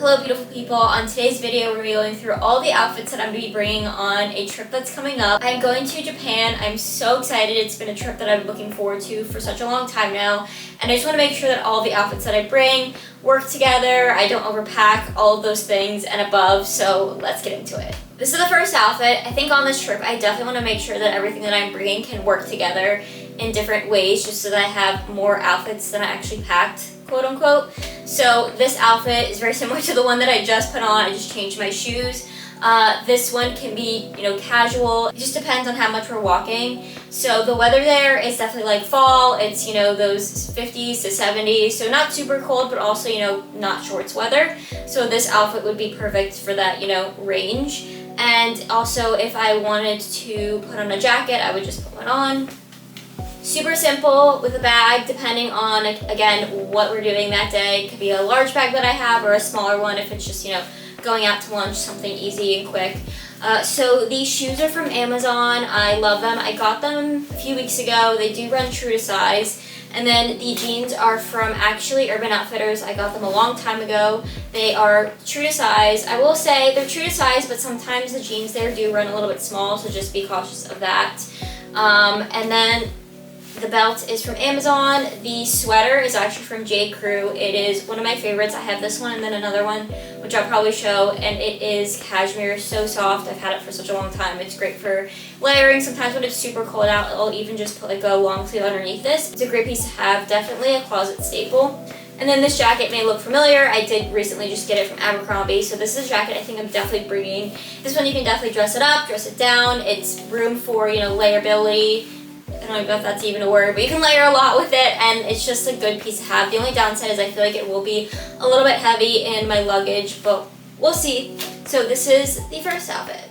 Hello beautiful people, on today's video we're going through all the outfits that I'm going to be bringing on a trip that's coming up. I'm going to Japan. I'm so excited. It's been a trip that I've been looking forward to for such a long time now, and I just want to make sure that all the outfits that I bring work together, I don't overpack, all of those things and above, so let's get into it. This is the first outfit. I think on this trip I definitely want to make sure that everything that I'm bringing can work together in different ways, just so that I have more outfits than I actually packed, quote unquote. So this outfit is very similar to the one that I just put on. I just changed my shoes. This one can be, casual. It just depends on how much we're walking. So the weather there is definitely like fall. It's, those 50s to 70s. So not super cold, but also, not shorts weather. So this outfit would be perfect for that, range. And also if I wanted to put on a jacket, I would just put one on. Super simple with a bag, depending on, again, what we're doing that day. It could be a large bag that I have or a smaller one if it's just, going out to lunch, something easy and quick. So these shoes are from Amazon. I love them. I got them a few weeks ago. They do run true to size. And then the jeans are from actually Urban Outfitters. I got them a long time ago. They are true to size. I will say they're true to size, but sometimes the jeans there do run a little bit small, so just be cautious of that. And then the belt is from Amazon. The sweater is actually from J. Crew. It is one of my favorites. I have this one and then another one, which I'll probably show, and it is cashmere, so soft. I've had it for such a long time. It's great for layering. Sometimes when it's super cold out, I'll even just put like a long sleeve underneath this. It's a great piece to have, definitely a closet staple. And then this jacket may look familiar. I did recently just get it from Abercrombie, so this is a jacket I think I'm definitely bringing. This one you can definitely dress it up, dress it down. It's room for, layerability. I don't know if that's even a word, but you can layer a lot with it, and it's just a good piece to have. The only downside is I feel like it will be a little bit heavy in my luggage, but we'll see. So this is the first outfit.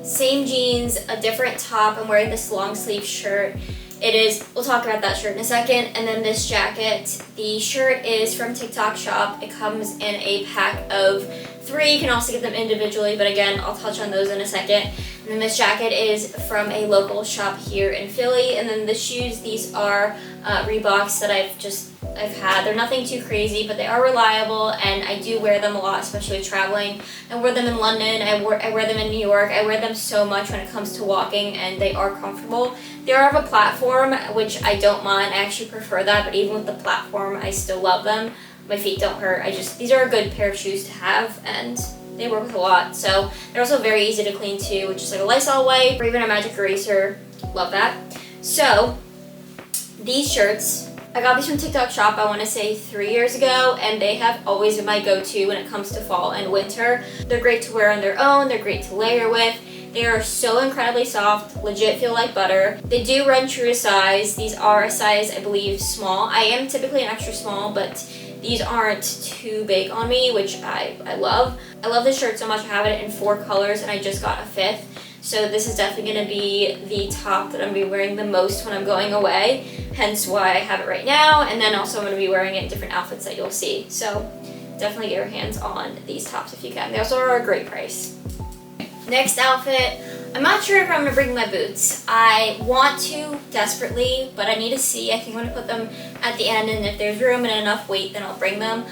Same jeans, a different top. I'm wearing this long sleeve shirt. We'll talk about that shirt in a second. And then this jacket, the shirt is from TikTok Shop. It comes in a pack of 3. You can also get them individually, but again, I'll touch on those in a second. And then this jacket is from a local shop here in Philly. And then the shoes, these are Reeboks that I've had. They're nothing too crazy, but they are reliable, and I do wear them a lot, especially traveling. I wear them in London, I wear them in New York. I wear them so much when it comes to walking, and they are comfortable. They are of a platform, which I don't mind. I actually prefer that, but even with the platform, I still love them. My feet don't hurt. These are a good pair of shoes to have, and they work with a lot. So they're also very easy to clean too, which is like a Lysol wipe or even a magic eraser. Love that. So these shirts, I got these from TikTok Shop, I want to say 3 years ago, and they have always been my go-to when it comes to fall and winter. They're great to wear on their own. They're great to layer with. They are so incredibly soft, legit feel like butter. They do run true to size. These are a size, I believe, small. I am typically an extra small, but these aren't too big on me, which I love. I love this shirt so much. I have it in 4 colors, and I just got a 5th. So this is definitely going to be the top that I'm going to be wearing the most when I'm going away, hence why I have it right now. And then also I'm going to be wearing it in different outfits that you'll see. So definitely get your hands on these tops if you can. They also are a great price. Next outfit, I'm not sure if I'm going to bring my boots. I want to desperately, but I need to see. I think I'm going to put them at the end, and if there's room and enough weight, then I'll bring them.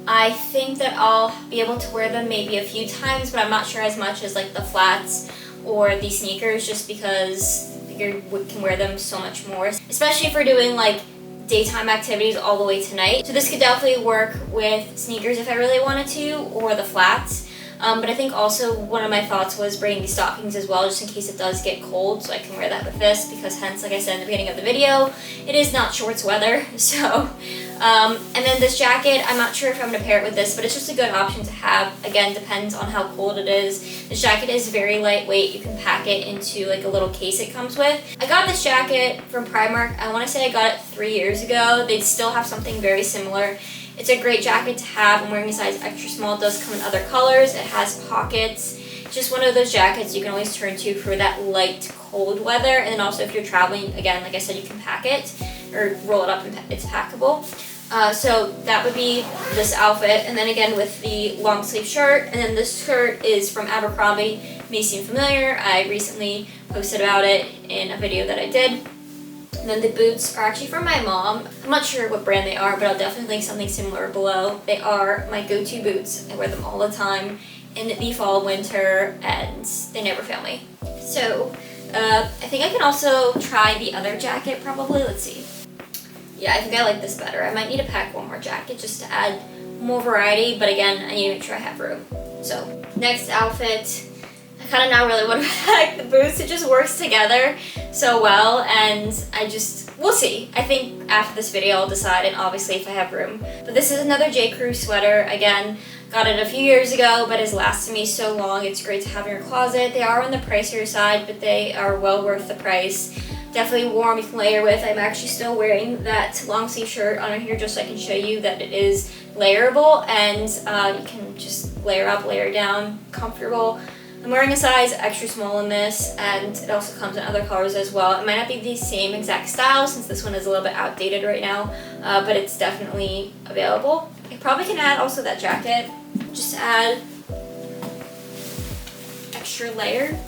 I think that I'll be able to wear them maybe a few times, but I'm not sure as much as like the flats or the sneakers, just because you can wear them so much more, especially if we're doing like daytime activities all the way to night. So this could definitely work with sneakers if I really wanted to, or the flats. But I think also one of my thoughts was bringing stockings as well, just in case it does get cold, so I can wear that with this, because hence, like I said in the beginning of the video, it is not shorts weather. So, and then this jacket, I'm not sure if I'm going to pair it with this, but it's just a good option to have. Again, depends on how cold it is. This jacket is very lightweight. You can pack it into like a little case it comes with. I got this jacket from Primark. I want to say I got it 3 years ago. They still have something very similar. It's a great jacket to have. I'm wearing a size extra small. It does come in other colors. It has pockets. Just one of those jackets you can always turn to for that light, cold weather. And then also if you're traveling, again, like I said, you can pack it or roll it up and it's packable. So that would be this outfit. And then again with the long sleeve shirt. And then this skirt is from Abercrombie. It may seem familiar. I recently posted about it in a video that I did. And And then the boots are actually from my mom. I'm not sure what brand they are, but I'll definitely link something similar below. They are my go-to boots. I wear them all the time in the fall, winter, and they never fail me. So I think I can also try the other jacket probably. Let's see. Yeah, I think I like this better. I might need to pack one more jacket just to add more variety, but again, I need to make sure I have room. So next outfit, I kind of now really want to pack the boots. It just works together so well, and we'll see. I think after this video I'll decide, and obviously if I have room. But this is another J. Crew sweater. Again, got it a few years ago, but it's lasted me so long. It's great to have in your closet. They are on the pricier side, but they are well worth the price. Definitely warm, you can layer with. I'm actually still wearing that long sleeve shirt on here just so I can show you that it is layerable, and you can just layer up, layer down, comfortable. I'm wearing a size extra small in this, and it also comes in other colors as well. It might not be the same exact style since this one is a little bit outdated right now, but it's definitely available. I probably can add also that jacket, just add extra layer.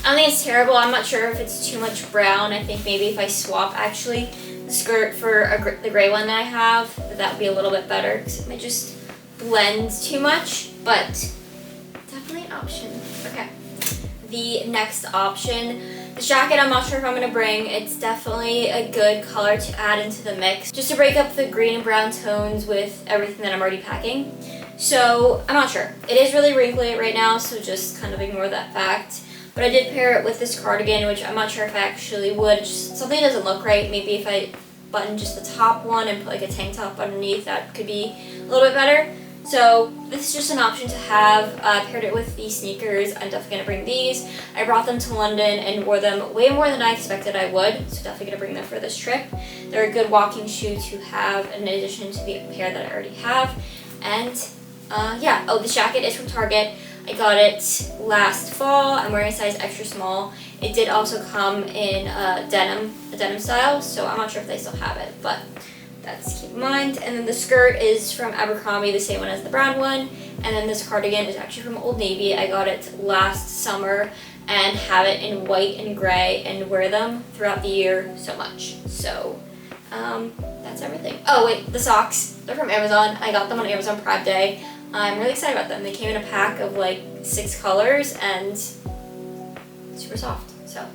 I don't think it's terrible. I'm not sure if it's too much brown. I think maybe if I swap actually the skirt for the gray one that I have, that would be a little bit better because it might just blend too much, but definitely an option. Okay, the next option, this jacket I'm not sure if I'm going to bring. It's definitely a good color to add into the mix just to break up the green and brown tones with everything that I'm already packing. So I'm not sure. It is really wrinkly right now, so just kind of ignore that fact. But I did pair it with this cardigan, which I'm not sure if I actually would. Just something doesn't look right. Maybe if I button just the top one and put like a tank top underneath, that could be a little bit better. So this is just an option to have. Paired it with these sneakers. I'm definitely going to bring these. I brought them to London and wore them way more than I expected I would. So definitely going to bring them for this trip. They're a good walking shoe to have in addition to the pair that I already have. And yeah, oh, this jacket is from Target. I got it last fall. I'm wearing a size extra small. It did also come in a denim style, so I'm not sure if they still have it, but that's keep in mind. And then the skirt is from Abercrombie, the same one as the brown one. And then this cardigan is actually from Old Navy. I got it last summer and have it in white and gray and wear them throughout the year so much. So that's everything. Oh wait, the socks, they're from Amazon. I got them on Amazon Prime Day. I'm really excited about them. They came in a pack of like 6 colors and super soft. So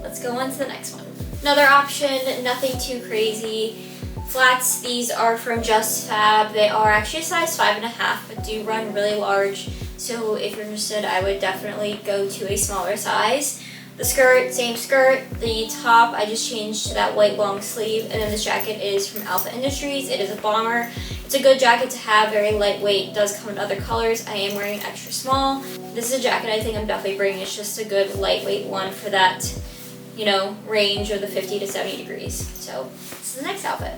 let's go on to the next one. Another option, nothing too crazy. Flats, these are from Just Fab. They are actually a size 5.5, but do run really large. So if you're interested, I would definitely go to a smaller size. The skirt, same skirt. The top, I just changed to that white long sleeve. And then this jacket is from Alpha Industries. It is a bomber. It's a good jacket to have, very lightweight. It does come in other colors. I am wearing an extra small. This is a jacket I think I'm definitely bringing. It's just a good lightweight one for that, you know, range of the 50 to 70 degrees. So this is the next outfit.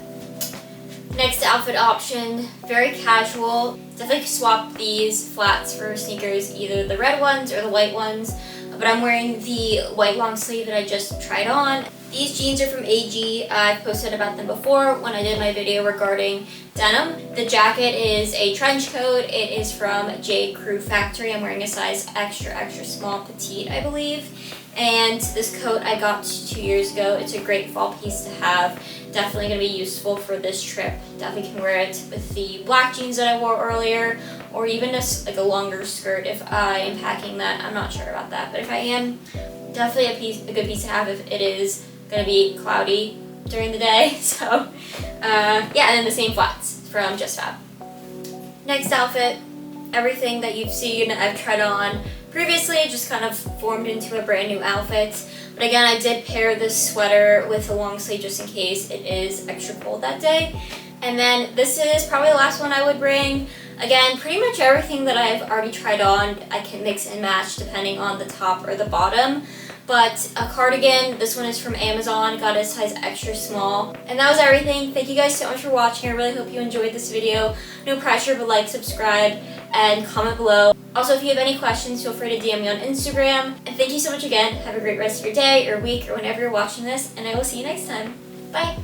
Next outfit option, very casual. Definitely swap these flats for sneakers, either the red ones or the white ones. But I'm wearing the white long sleeve that I just tried on. These jeans are from AG. I've posted about them before when I did my video regarding denim. The jacket is a trench coat. It is from J. Crew Factory. I'm wearing a size extra small petite, I believe. And this coat I got 2 years ago. It's a great fall piece to have. Definitely going to be useful for this trip. Definitely can wear it with the black jeans that I wore earlier, or even just like a longer skirt if I am packing that. I'm not sure about that, but if I am, definitely a good piece to have if it is going to be cloudy during the day. So yeah, and then the same flats from Just Fab. Next outfit, everything that you've seen I've tried on previously, just kind of formed into a brand new outfit. But again, I did pair this sweater with a long sleeve just in case it is extra cold that day. And then this is probably the last one I would bring. Again, pretty much everything that I've already tried on, I can mix and match depending on the top or the bottom. But a cardigan, this one is from Amazon, got a size extra small. And that was everything. Thank you guys so much for watching. I really hope you enjoyed this video. No pressure, but like, subscribe, and comment below. Also, if you have any questions, feel free to DM me on Instagram. And thank you so much again. Have a great rest of your day or week or whenever you're watching this, and I will see you next time. Bye!